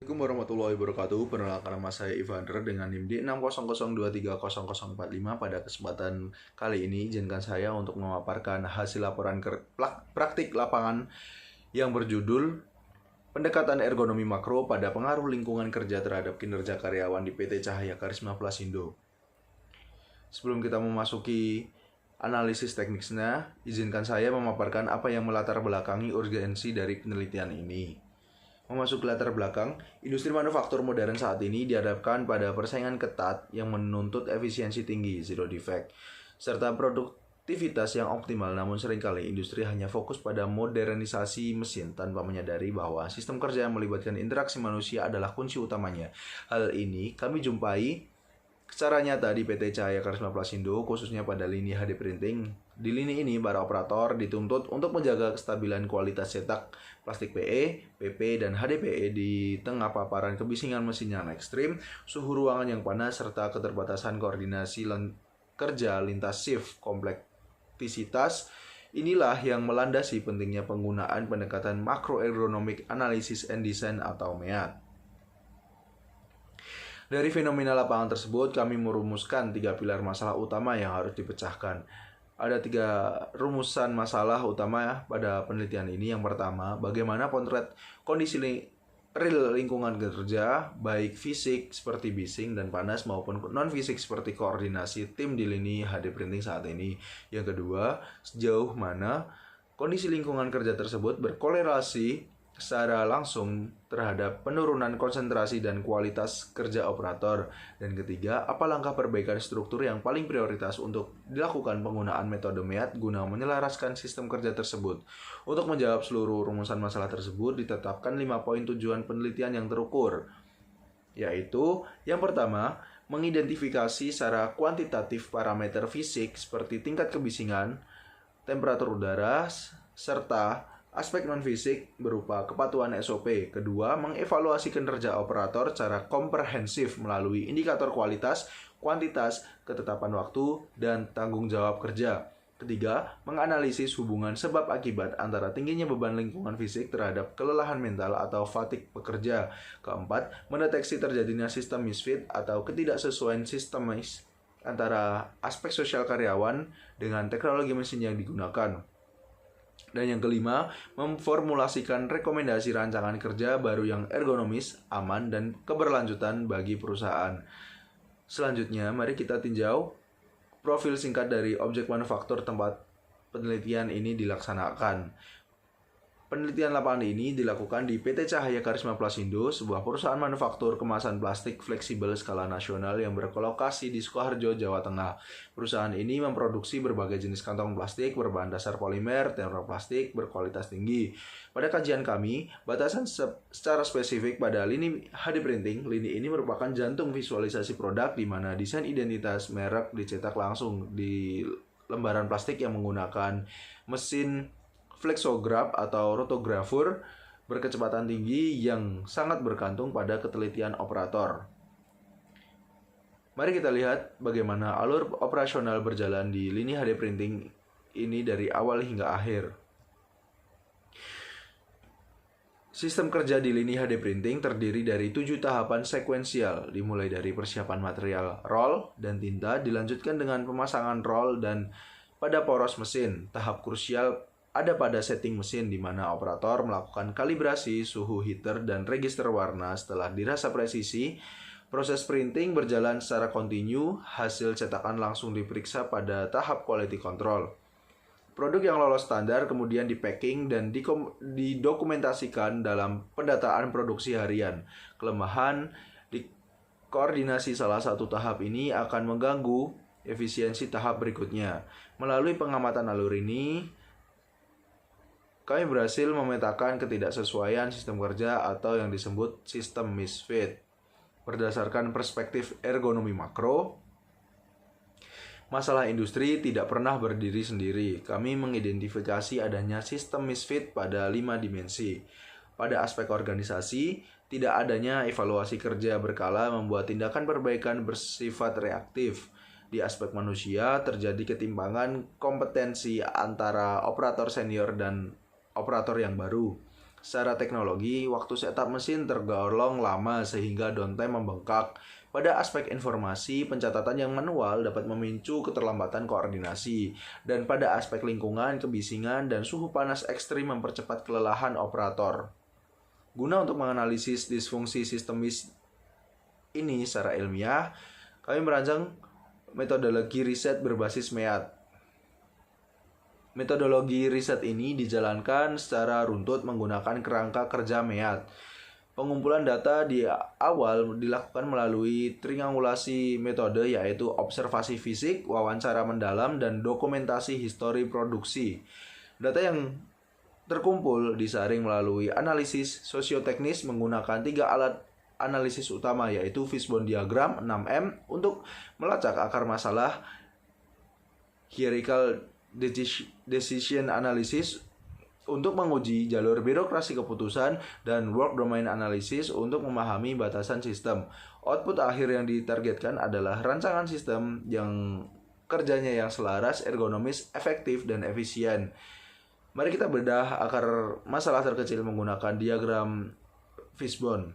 Assalamualaikum warahmatullahi wabarakatuh. Perkenalkan nama saya Ivandar dengan NIM di 600230005. Pada kesempatan kali ini izinkan saya untuk memaparkan hasil laporan praktik lapangan yang berjudul Pendekatan Ergonomi Makro pada Pengaruh Lingkungan Kerja Terhadap Kinerja Karyawan di PT Cahaya Karisma Plasindo. Sebelum kita memasuki analisis teknisnya, izinkan saya memaparkan apa yang melatar belakangi urgensi dari penelitian ini. Memasuki latar belakang, industri manufaktur modern saat ini dihadapkan pada persaingan ketat yang menuntut efisiensi tinggi, zero defect, serta produktivitas yang optimal. Namun seringkali industri hanya fokus pada modernisasi mesin tanpa menyadari bahwa sistem kerja yang melibatkan interaksi manusia adalah kunci utamanya. Hal ini kami jumpai secara nyata di PT Cahaya Karisma Plasindo, khususnya pada lini HD printing. Di lini ini, para operator dituntut untuk menjaga kestabilan kualitas cetak plastik PE, PP, dan HDPE di tengah paparan kebisingan mesin yang ekstrim, suhu ruangan yang panas, serta keterbatasan koordinasi kerja lintas shift. Kompleksitas inilah yang melandasi pentingnya penggunaan pendekatan Macroergonomic Analysis and Design atau MEAD. Dari fenomena lapangan tersebut, kami merumuskan 3 pilar masalah utama yang harus dipecahkan. Ada 3 rumusan masalah utama pada penelitian ini. Yang pertama, bagaimana potret kondisi real lingkungan kerja, baik fisik seperti bising dan panas maupun non-fisik seperti koordinasi tim di lini HD printing saat ini. Yang kedua, sejauh mana kondisi lingkungan kerja tersebut berkorelasi secara langsung terhadap penurunan konsentrasi dan kualitas kerja operator. Dan ketiga, apa langkah perbaikan struktur yang paling prioritas untuk dilakukan penggunaan metode MEAD guna menyelaraskan sistem kerja tersebut. Untuk menjawab seluruh rumusan masalah tersebut, ditetapkan 5 poin tujuan penelitian yang terukur, yaitu yang pertama, mengidentifikasi secara kuantitatif parameter fisik seperti tingkat kebisingan, temperatur udara, serta aspek non-fisik berupa kepatuhan SOP. Kedua, mengevaluasi kinerja operator secara komprehensif melalui indikator kualitas, kuantitas, ketetapan waktu, dan tanggung jawab kerja. Ketiga, menganalisis hubungan sebab akibat antara tingginya beban lingkungan fisik terhadap kelelahan mental atau fatigue pekerja. Keempat, mendeteksi terjadinya sistem misfit atau ketidaksesuaian sistemis antara aspek sosial karyawan dengan teknologi mesin yang digunakan. Dan yang kelima, memformulasikan rekomendasi rancangan kerja baru yang ergonomis, aman, dan keberlanjutan bagi perusahaan. Selanjutnya, mari kita tinjau profil singkat dari objek manufaktur tempat penelitian ini dilaksanakan. Penelitian lapangan ini dilakukan di PT Cahaya Karisma Plasindo, sebuah perusahaan manufaktur kemasan plastik fleksibel skala nasional yang berlokasi di Sukoharjo, Jawa Tengah. Perusahaan ini memproduksi berbagai jenis kantong plastik berbahan dasar polimer, termoplastik berkualitas tinggi. Pada kajian kami, batasan secara spesifik pada lini HD printing, lini ini merupakan jantung visualisasi produk di mana desain identitas merek dicetak langsung di lembaran plastik yang menggunakan mesin flexograph atau rotografur berkecepatan tinggi yang sangat bergantung pada ketelitian operator. Mari kita lihat bagaimana alur operasional berjalan di lini HD printing ini dari awal hingga akhir. Sistem kerja di lini HD printing terdiri dari 7 tahapan sekuensial, dimulai dari persiapan material roll dan tinta, dilanjutkan dengan pemasangan roll dan pada poros mesin. Tahap krusial ada pada setting mesin di mana operator melakukan kalibrasi suhu heater dan register warna. Setelah dirasa presisi, proses printing berjalan secara kontinu, hasil cetakan langsung diperiksa pada tahap quality control. Produk yang lolos standar kemudian di-packing dan didokumentasikan dalam pendataan produksi harian. Kelemahan di koordinasi salah satu tahap ini akan mengganggu efisiensi tahap berikutnya. Melalui pengamatan alur ini, kami berhasil memetakan ketidaksesuaian sistem kerja atau yang disebut sistem misfit. Berdasarkan perspektif ergonomi makro, masalah industri tidak pernah berdiri sendiri. Kami mengidentifikasi adanya sistem misfit pada 5 dimensi. Pada aspek organisasi, tidak adanya evaluasi kerja berkala membuat tindakan perbaikan bersifat reaktif. Di aspek manusia, terjadi ketimpangan kompetensi antara operator senior dan operator yang baru. Secara teknologi, waktu setup mesin tergolong lama sehingga downtime membengkak. Pada aspek informasi, pencatatan yang manual dapat memicu keterlambatan koordinasi. Dan pada aspek lingkungan, kebisingan, dan suhu panas ekstrim mempercepat kelelahan operator. Guna untuk menganalisis disfungsi sistemis ini secara ilmiah, kami merancang metodologi riset berbasis MEAT. Metodologi riset ini dijalankan secara runtut menggunakan kerangka kerja MEAT. Pengumpulan data di awal dilakukan melalui triangulasi metode, yaitu observasi fisik, wawancara mendalam, dan dokumentasi histori produksi. Data yang terkumpul disaring melalui analisis sosioteknis menggunakan 3 alat analisis utama, yaitu fishbone diagram 6M untuk melacak akar masalah, hierarchical decision analysis untuk menguji jalur birokrasi keputusan, dan work domain analysis untuk memahami batasan sistem. Output akhir yang ditargetkan adalah rancangan sistem yang kerjanya yang selaras, ergonomis, efektif, dan efisien. Mari kita bedah akar masalah terkecil menggunakan diagram fishbone.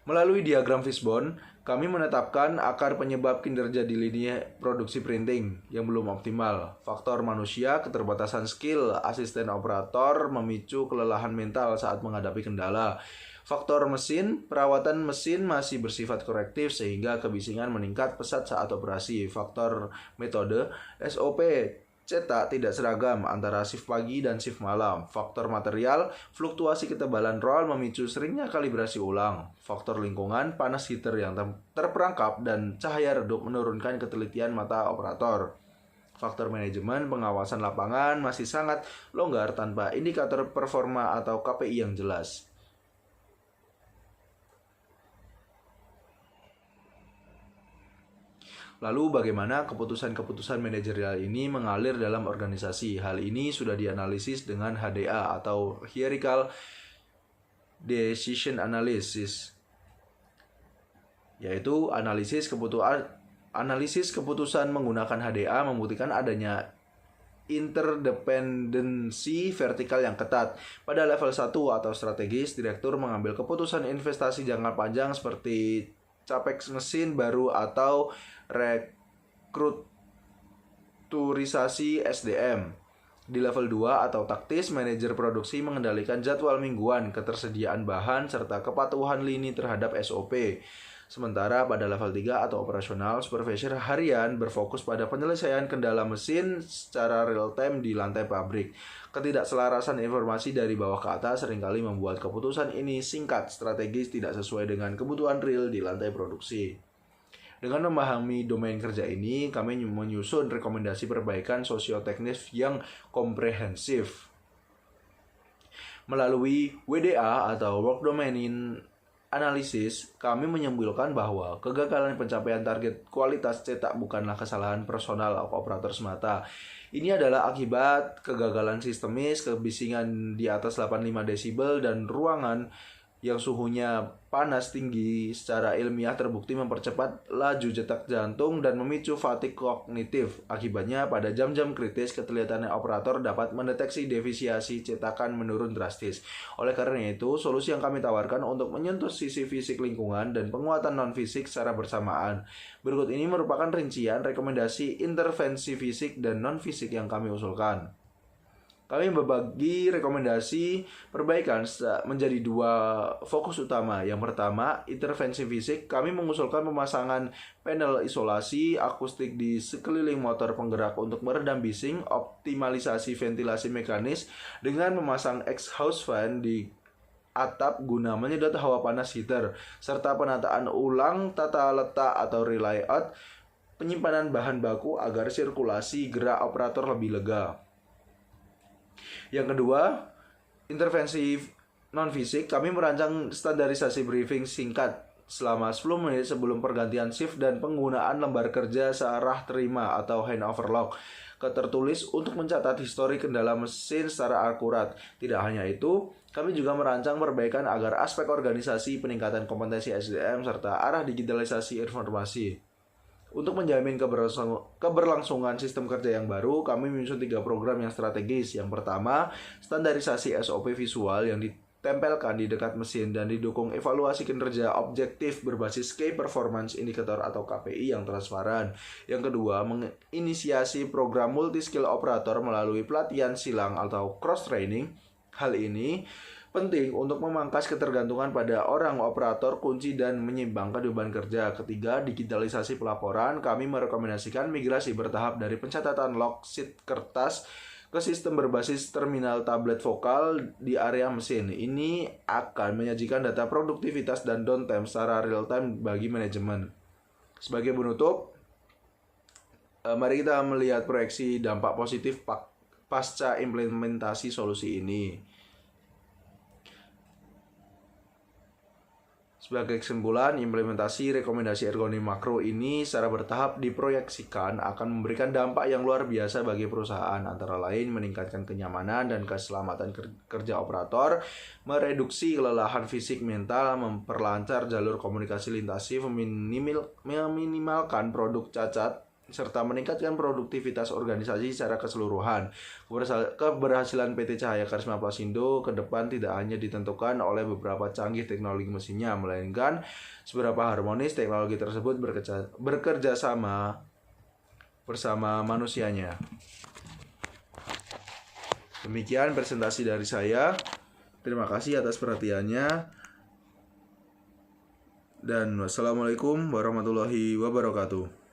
Melalui diagram fishbone, kami menetapkan akar penyebab kinerja di lini produksi printing yang belum optimal. Faktor manusia, keterbatasan skill, asisten operator memicu kelelahan mental saat menghadapi kendala. Faktor mesin, perawatan mesin masih bersifat korektif sehingga kebisingan meningkat pesat saat operasi. Faktor metode, SOP cetak tidak seragam antara shift pagi dan shift malam. Faktor material, fluktuasi ketebalan roll memicu seringnya kalibrasi ulang. Faktor lingkungan, panas heater yang terperangkap dan cahaya redup menurunkan ketelitian mata operator. Faktor manajemen, pengawasan lapangan masih sangat longgar tanpa indikator performa atau KPI yang jelas. Lalu bagaimana keputusan-keputusan manajerial ini mengalir dalam organisasi? Hal ini sudah dianalisis dengan HDA atau Hierarchical Decision Analysis, yaitu analisis keputusan menggunakan HDA membuktikan adanya interdependensi vertikal yang ketat. Pada level 1 atau strategis, direktur mengambil keputusan investasi jangka panjang seperti capex mesin baru atau rekruturisasi SDM. Di level 2 atau taktis, manajer produksi mengendalikan jadwal mingguan, ketersediaan bahan, serta kepatuhan lini terhadap SOP. Sementara pada level 3 atau operasional, supervisor harian berfokus pada penyelesaian kendala mesin secara real time di lantai pabrik. Ketidakselarasan informasi dari bawah ke atas seringkali membuat keputusan ini singkat, strategis, tidak sesuai dengan kebutuhan real di lantai produksi. Dengan memahami domain kerja ini, kami menyusun rekomendasi perbaikan sosioteknis yang komprehensif. Melalui WDA atau Work Domain Analysis, kami menyimpulkan bahwa kegagalan pencapaian target kualitas cetak bukanlah kesalahan personal operator semata. Ini adalah akibat kegagalan sistemis, kebisingan di atas 85 desibel, dan ruangan yang suhunya panas tinggi secara ilmiah terbukti mempercepat laju detak jantung dan memicu fatigue kognitif. Akibatnya, pada jam-jam kritis, ketelitian operator dapat mendeteksi defisiasi cetakan menurun drastis. Oleh karena itu, solusi yang kami tawarkan untuk menyentuh sisi fisik lingkungan dan penguatan non-fisik secara bersamaan. Berikut ini merupakan rincian rekomendasi intervensi fisik dan non-fisik yang kami usulkan. Kami membagi rekomendasi perbaikan menjadi 2 fokus utama. Yang pertama, intervensi fisik. Kami mengusulkan pemasangan panel isolasi akustik di sekeliling motor penggerak untuk meredam bising, optimalisasi ventilasi mekanis dengan memasang exhaust fan di atap guna menyedot hawa panas heater, serta penataan ulang tata letak atau re-layout penyimpanan bahan baku agar sirkulasi gerak operator lebih lega. Yang kedua, intervensi non-fisik. Kami merancang standarisasi briefing singkat selama 10 menit sebelum pergantian shift dan penggunaan lembar kerja serah terima atau handover log tertulis untuk mencatat histori kendala mesin secara akurat. Tidak hanya itu, kami juga merancang perbaikan agar aspek organisasi, peningkatan kompetensi SDM, serta arah digitalisasi informasi. Untuk menjamin keberlangsungan sistem kerja yang baru, kami menyusun 3 program yang strategis. Yang pertama, standarisasi SOP visual yang ditempelkan di dekat mesin dan didukung evaluasi kinerja objektif berbasis Key Performance Indicator atau KPI yang transparan. Yang kedua, menginisiasi program multi-skill operator melalui pelatihan silang atau cross-training. Hal ini penting untuk memangkas ketergantungan pada orang operator kunci dan menyimbangkan beban kerja. Ketiga, digitalisasi pelaporan. Kami merekomendasikan migrasi bertahap dari pencatatan log sheet kertas ke sistem berbasis terminal tablet vokal di area mesin. Ini akan menyajikan data produktivitas dan downtime secara real time bagi manajemen. Sebagai penutup, mari kita melihat proyeksi dampak positif pasca implementasi solusi ini. Sebagai kesimpulan, implementasi rekomendasi ergonomi makro ini secara bertahap diproyeksikan akan memberikan dampak yang luar biasa bagi perusahaan, antara lain meningkatkan kenyamanan dan keselamatan kerja operator, mereduksi kelelahan fisik mental, memperlancar jalur komunikasi lintasi, meminimalkan produk cacat, serta meningkatkan produktivitas organisasi secara keseluruhan. Keberhasilan PT Cahaya Karisma Plasindo ke depan tidak hanya ditentukan oleh beberapa canggih teknologi mesinnya, melainkan seberapa harmonis teknologi tersebut bekerja sama bersama manusianya. Demikian presentasi dari saya. Terima kasih atas perhatiannya. Dan wassalamualaikum warahmatullahi wabarakatuh.